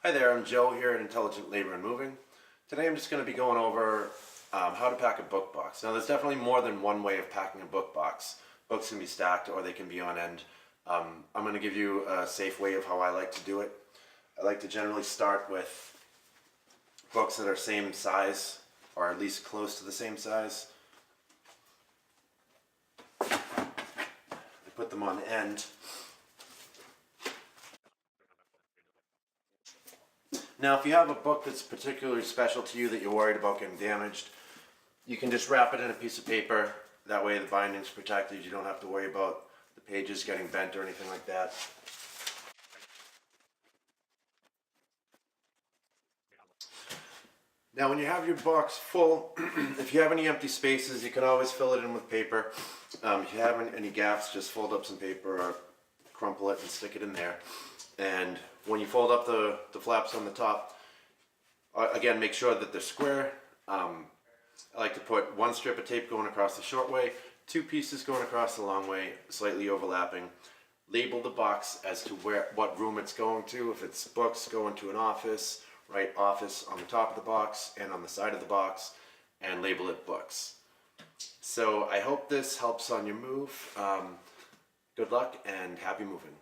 Hi there, I'm Joe here at Intelligent Labor and Moving. Today I'm just going to be going over how to pack a book box. Now there's definitely more than one way of packing a book box. Books can be stacked or they can be on end. I'm going to give you a safe way of how I like to do it. I like to generally start with books that are same size or at least close to the same size. I put them on end. Now, if you have a book that's particularly special to you that you're worried about getting damaged, you can just wrap it in a piece of paper. That way the binding's protected. You don't have to worry about the pages getting bent or anything like that. Now, when you have your box full, if you have any empty spaces, you can always fill it in with paper. If you have any gaps, just fold up some paper or crumple it and stick it in there. And when you fold up the flaps on the top, again, make sure that they're square. I like to put one strip of tape going across the short way, two pieces going across the long way, slightly overlapping. Label the box as to what room it's going to. If it's books, going to an office, write office on the top of the box and on the side of the box, and label it books. So I hope this helps on your move. Good luck and happy moving.